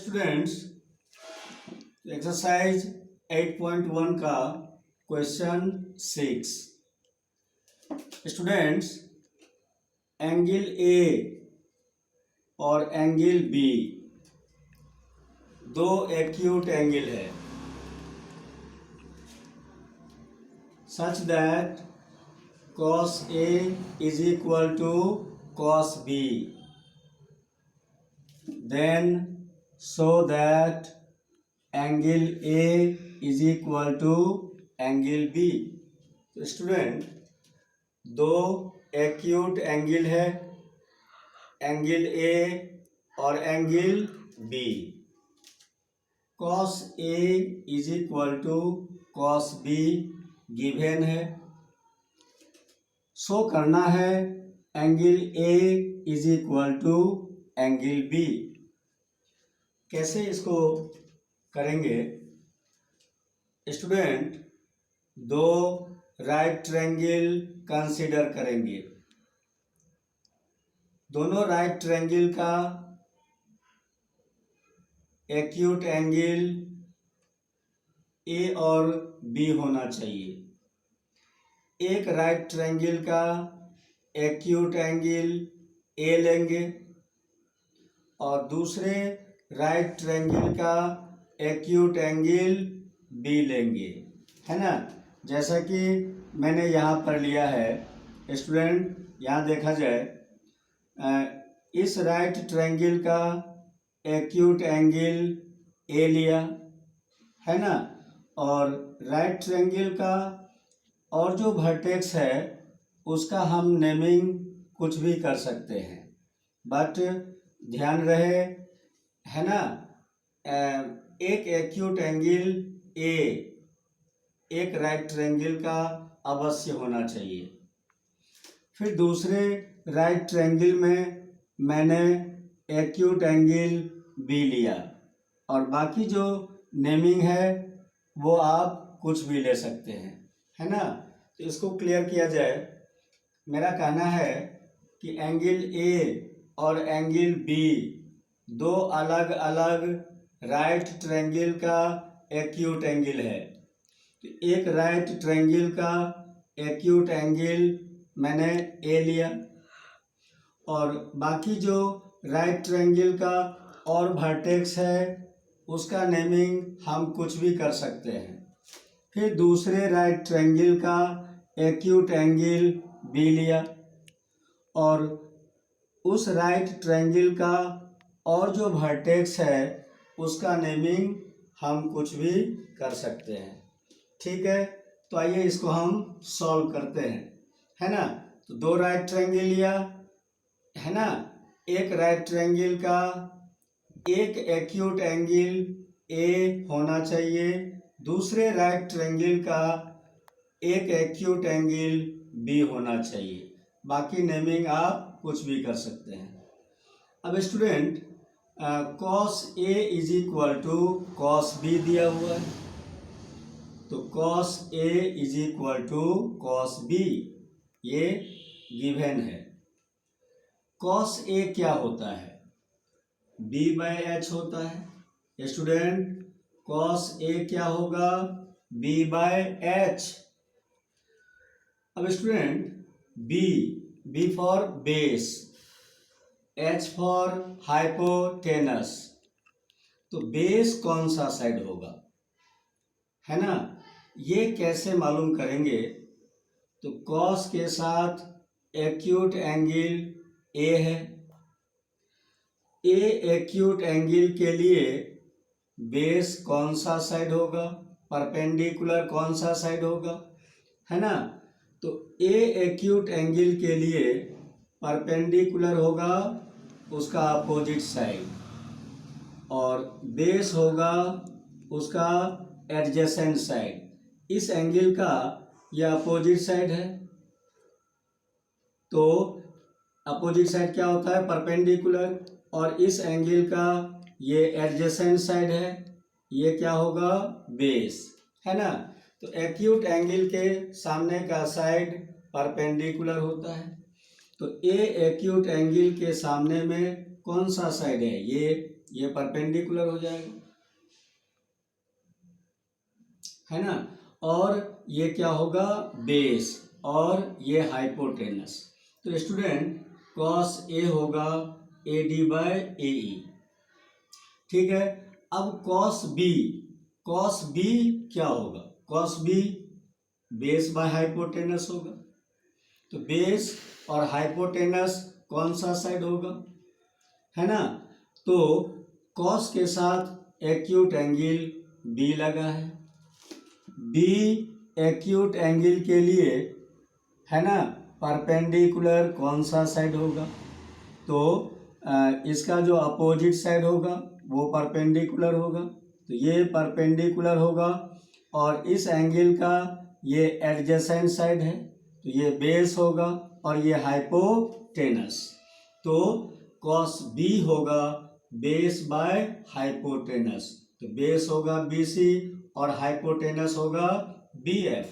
Students, exercise 8.1 का question 6। Students, angle A और angle B दो एक्यूट एंगल है such that cos A is equal to cos B, then show that angle A is equal to angle B। तो student, दो acute angle है, angle A और angle B। cos A is equal to cos B given है। Show करना है angle A is equal to angle B। कैसे इसको करेंगे स्टूडेंट? दो राइट ट्रायंगल कंसीडर करेंगे। दोनों राइट ट्रायंगल का एक्यूट एंगल A और B होना चाहिए। एक राइट ट्रायंगल का एक्यूट एंगल A लेंगे और दूसरे राइट ट्रायंगल का एक्यूट एंगल B लेंगे, है ना। जैसा कि मैंने यहाँ पर लिया है स्टूडेंट, यहाँ देखा जाए इस राइट ट्रायंगल का एक्यूट एंगल A लिया है ना, और राइट ट्रायंगल का और जो वर्टेक्स है उसका हम नेमिंग कुछ भी कर सकते हैं, बट ध्यान रहे, है ना, एक एक्यूट एंगल A एक राइट ट्रायंगल का अवश्य होना चाहिए। फिर दूसरे राइट ट्रायंगल में मैंने एक्यूट एंगल B लिया और बाकी जो नेमिंग है वो आप कुछ भी ले सकते हैं, है ना। तो इसको क्लियर किया जाए। मेरा कहना है कि एंगल A और एंगल B दो अलग अलग राइट ट्रायंगल का एक्यूट एंगल है। तो एक राइट ट्रायंगल का एक्यूट एंगल मैंने A लिया और बाकी जो राइट ट्रायंगल का और वर्टेक्स है उसका नेमिंग हम कुछ भी कर सकते हैं। फिर दूसरे राइट ट्रायंगल का एक्यूट एंगल B लिया और उस राइट ट्रायंगल का और जो वर्टेक्स है उसका नेमिंग हम कुछ भी कर सकते हैं। ठीक है, तो आइए इसको हम सॉल्व करते हैं, है ना। तो दो राइट ट्रायंगल लिया, है ना। एक राइट ट्रायंगल का एक एक्यूट एंगल A होना चाहिए, दूसरे राइट ट्रायंगल का एक एक्यूट एंगल B होना चाहिए। बाकी नेमिंग आप कुछ भी कर सकते हैं। अब student, cos A is equal to cos B दिया हुआ है, तो cos A is equal to cos B ये गिवन है। cos A क्या होता है? B/H होता है। स्टूडेंट, cos A क्या होगा? B/H। अब student, B for base, H for hypotenuse, तो बेस कौन सा साइड होगा, है ना। ये कैसे मालूम करेंगे? तो cos के साथ एक्यूट एंगल A है, A एक्यूट एंगल के लिए बेस कौन सा साइड होगा, परपेंडिकुलर कौन सा साइड होगा, है ना। तो A एक्यूट एंगल के लिए परपेंडिकुलर होगा उसका अपोजिट साइड और बेस होगा उसका एडजेसेंट साइड। इस एंगल का यह अपोजिट साइड है, तो अपोजिट साइड क्या होता है? परपेंडिकुलर। और इस एंगल का ये एडजेसेंट साइड है, ये क्या होगा? बेस, है ना। तो एक्यूट एंगल के सामने का साइड परपेंडिकुलर होता है, तो A एक्यूट एंगल के सामने में कौन सा साइड है? ये ये परपेंडिकुलर हो जाएगा, है ना। और ये क्या होगा, बेस, और ये हाइपोटेनस। तो स्टूडेंट कॉस ए होगा AD बाय AE, ठीक है। अब कॉस बी, कॉस बी क्या होगा, cos B base by hypotenuse होगा। तो बेस और हाइपोटेनस कौन सा साइड होगा, है ना। तो कॉस के साथ एक्यूट एंगल बी लगा है, बी एक्यूट एंगल के लिए, है ना, परपेंडिकुलर कौन सा साइड होगा, तो इसका जो अपोजिट साइड होगा वो परपेंडिकुलर होगा, तो ये परपेंडिकुलर होगा। और इस एंगल का ये एडजेसेंट साइड है, तो ये बेस होगा और ये हाइपोटेनस। तो कॉस बी होगा बेस बाय हाइपोटेनस, तो बेस होगा BC और हाइपोटेनस होगा BF।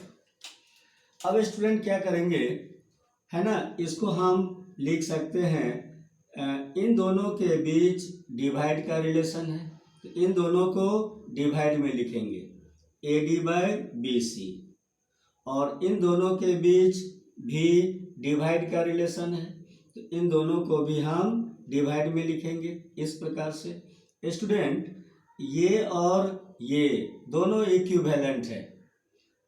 अब स्टूडेंट क्या करेंगे, है ना, इसको हम लिख सकते हैं, इन दोनों के बीच डिवाइड का रिलेशन है, तो इन दोनों को डिवाइड में लिखेंगे AD बाय BC, और इन दोनों के बीच भी डिवाइड का रिलेशन है, तो इन दोनों को भी हम डिवाइड में लिखेंगे इस प्रकार से। स्टूडेंट ये और ये दोनों इक्विवेलेंट है,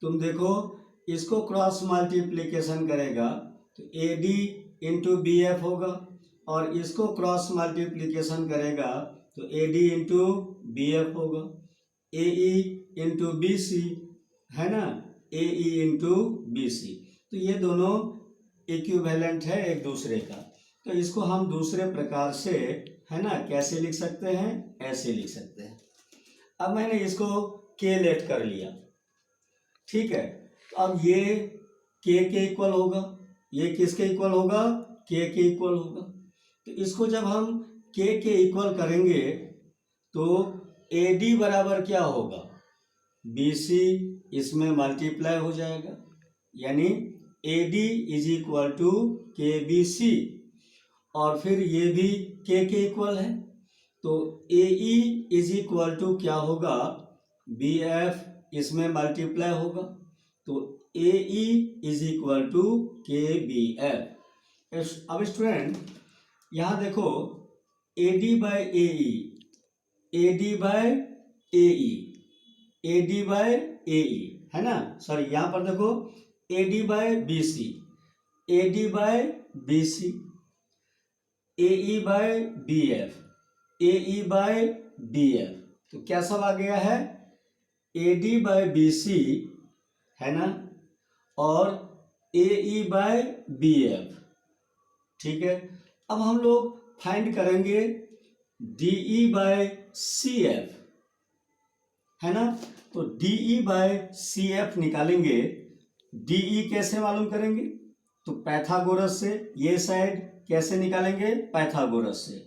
तुम देखो इसको क्रॉस मल्टीप्लिकेशन करेगा तो AD इंटू BF होगा, और इसको क्रॉस मल्टीप्लिकेशन करेगा तो AD इंटू BF होगा, AE इंटू BC, है ना, AE इंटू BC। तो ये दोनों इक्विवेलेंट है एक दूसरे का, तो इसको हम दूसरे प्रकार से, है ना, कैसे लिख सकते हैं, ऐसे लिख सकते हैं। अब मैंने इसको K लेट कर लिया, ठीक है। तो अब ये K के इक्वल होगा, ये किसके इक्वल होगा, K के इक्वल होगा। तो इसको जब हम K के इक्वल करेंगे तो AD बराबर क्या होगा, BC, इसमें मल्टीप्लाई हो जाएगा, यानी AD is equal to KBC, और फिर ये भी K के इक्वल है, तो AE इज इक्वल टू क्या होगा, BF, इसमें मल्टीप्लाई होगा, तो AE is equal to KBF। अब स्टूडेंट यहाँ देखो AD by AE, AD by AE, AD by AE, है ना, सॉरी यहाँ पर देखो AD by BC, AD by BC, AE by BF, AE by BF, तो क्या सब आ गया है, AD बाय BC, है ना, और AE बाय BF, ठीक है। अब हम लोग फाइंड करेंगे DE बाय CF, है ना, तो DE बाय CF निकालेंगे। DE कैसे मालूम करेंगे, तो पाइथागोरस से। ये साइड कैसे निकालेंगे, पाइथागोरस से।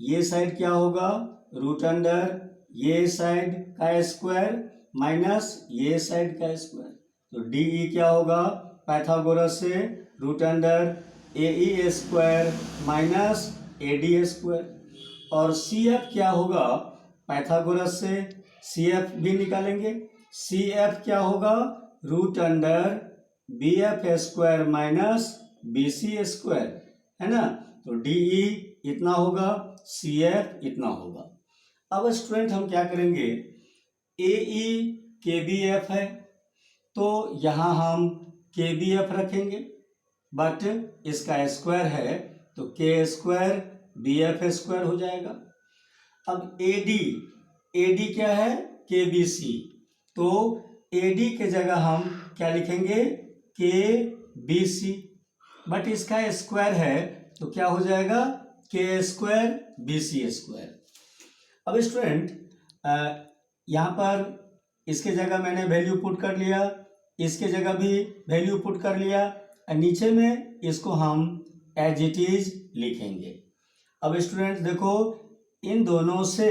ये साइड क्या होगा, रूट अंडर ये साइड का स्क्वायर माइनस ये साइड का स्क्वायर, तो DE क्या होगा, पाइथागोरस से root under AE square minus AD square. और CF क्या होगा, पाइथागोरस से CF भी निकालेंगे, CF क्या होगा, root under BF square minus BC square, है ना, तो DE इतना होगा, CF इतना होगा। अब स्टूडेंट हम क्या करेंगे, AE KBF है, तो यहाँ हम KBF रखेंगे, बट इसका स्क्वायर है तो K स्क्वायर BF स्क्वायर हो जाएगा। अब AD क्या है, KBC, तो AD के जगह हम क्या लिखेंगे, KBC, बट इसका स्क्वायर है तो क्या हो जाएगा, K स्क्वायर BC स्क्वायर। अब स्टूडेंट यहाँ पर इसके जगह मैंने वैल्यू पुट कर लिया, इसके जगह भी वैल्यू पुट कर लिया, और नीचे में इसको हम एज इट इज लिखेंगे। अब स्टूडेंट देखो इन दोनों से,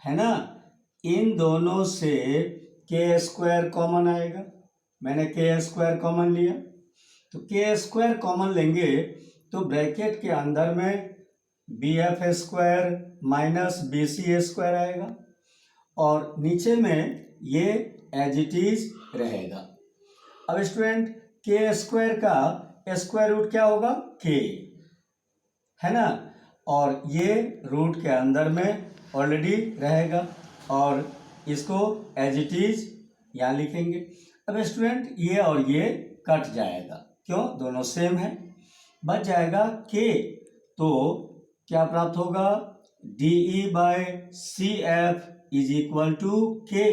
है ना, इन दोनों से K स्क्वायर कॉमन आएगा, मैंने K स्क्वायर कॉमन लिया, तो K स्क्वायर कॉमन लेंगे तो ब्रैकेट के अंदर में B F square minus B C square आएगा और नीचे में ये एज इट इज रहेगा। अब स्टूडेंट के स्क्वायर का स्क्वायर रूट क्या होगा? के, है ना, और ये रूट के अंदर में ऑलरेडी रहेगा और इसको एज इट इज यहाँ लिखेंगे। अब स्टूडेंट ये और ये कट जाएगा, क्यों? दोनों सेम है, बच जाएगा के। तो क्या प्राप्त होगा? D E by C F is equal to K.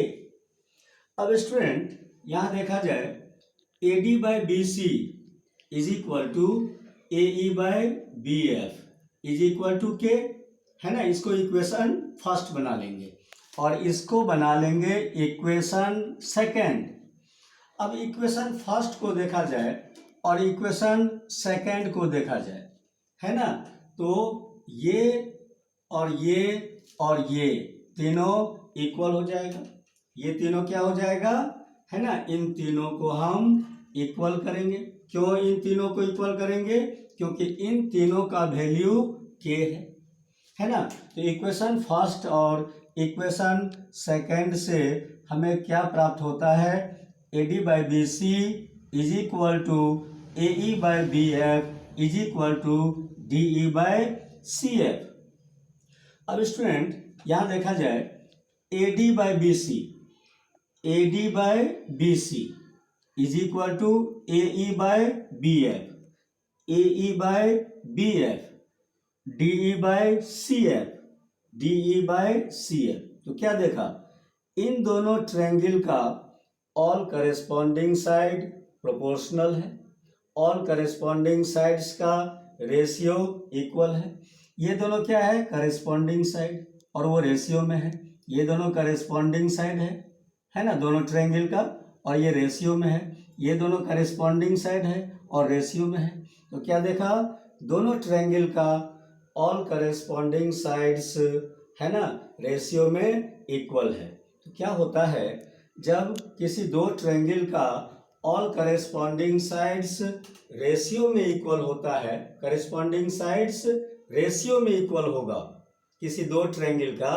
अब स्टूडेंट यहाँ देखा जाए A D by B C is equal to A E by B F is equal to K, है ना। इसको इक्वेशन फर्स्ट बना लेंगे और इसको बना लेंगे इक्वेशन सेकेंड। अब इक्वेशन फर्स्ट को देखा जाए और इक्वेशन सेकेंड को देखा जाए, है ना, तो ये और ये और ये तीनों इक्वल हो जाएगा। ये तीनों क्या हो जाएगा? है ना, इन तीनों को हम इक्वल करेंगे। क्यों इन तीनों को इक्वल करेंगे? क्योंकि इन तीनों का वैल्यू के है ना। तो इक्वेशन फर्स्ट और इक्वेशन सेकेंड से हमें क्या प्राप्त होता है? A D by B C is equal to A E by B F is equal to D E by C F. अब स्टूडेंट यहाँ देखा जाए A D by B C, A D by B C is equal to A E by B F, A E by B F, D E by C F, D E by C F. तो क्या देखा? इन दोनों triangle का all corresponding side proportional है, all corresponding sides का ratio equal है। ये दोनों क्या है? करेस्पॉन्डिंग साइड, और वो रेशियो में है। ये दोनों करेस्पॉन्डिंग साइड है ना, दोनों ट्रायंगल का, और ये रेशियो में है। ये दोनों करेस्पॉन्डिंग साइड है और रेशियो में है। तो क्या देखा? दोनों ट्रायंगल का ऑल करेस्पॉन्डिंग साइड्स, है ना, रेशियो में इक्वल है। तो क्या होता है जब किसी दो ट्रायंगल का ऑल करेस्पॉन्डिंग साइड्स रेशियो में इक्वल होता है, करेस्पॉन्डिंग साइड्स रेशियो में इक्वल होगा किसी दो ट्रायंगल का,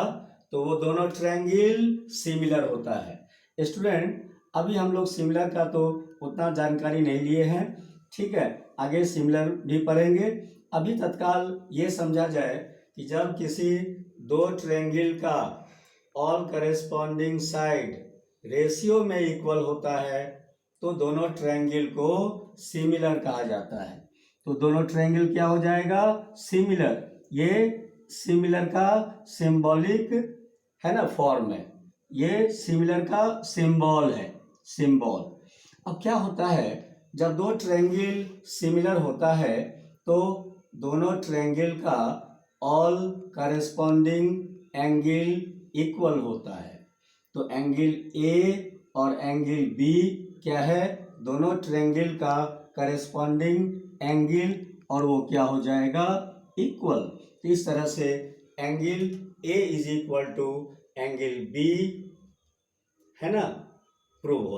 तो वो दोनों ट्रायंगल सिमिलर होता है। स्टूडेंट अभी हम लोग सिमिलर का तो उतना जानकारी नहीं लिए हैं, ठीक है, आगे सिमिलर भी पढ़ेंगे। अभी तत्काल ये समझा जाए कि जब किसी दो ट्रायंगल का ऑल करेस्पॉन्डिंग साइड रेशियो में इक्वल होता है तो दोनों ट्रायंगल को सिमिलर कहा जाता है। तो दोनों ट्रायंगल क्या हो जाएगा? सिमिलर। ये सिमिलर का सिंबॉलिक, है ना, फॉर्म है। ये सिमिलर का सिंबल है, सिंबल। अब क्या होता है जब दो ट्रायंगल सिमिलर होता है तो दोनों ट्रायंगल का ऑल करेस्पॉन्डिंग एंगल इक्वल होता है। तो एंगल ए और एंगल बी क्या है? दोनों ट्रायंगल का करेस्पॉन्डिंग एंगल, और वो क्या हो जाएगा? इक्वल। तो इस तरह से angle A is equal to angle B, है ना, प्रूव हो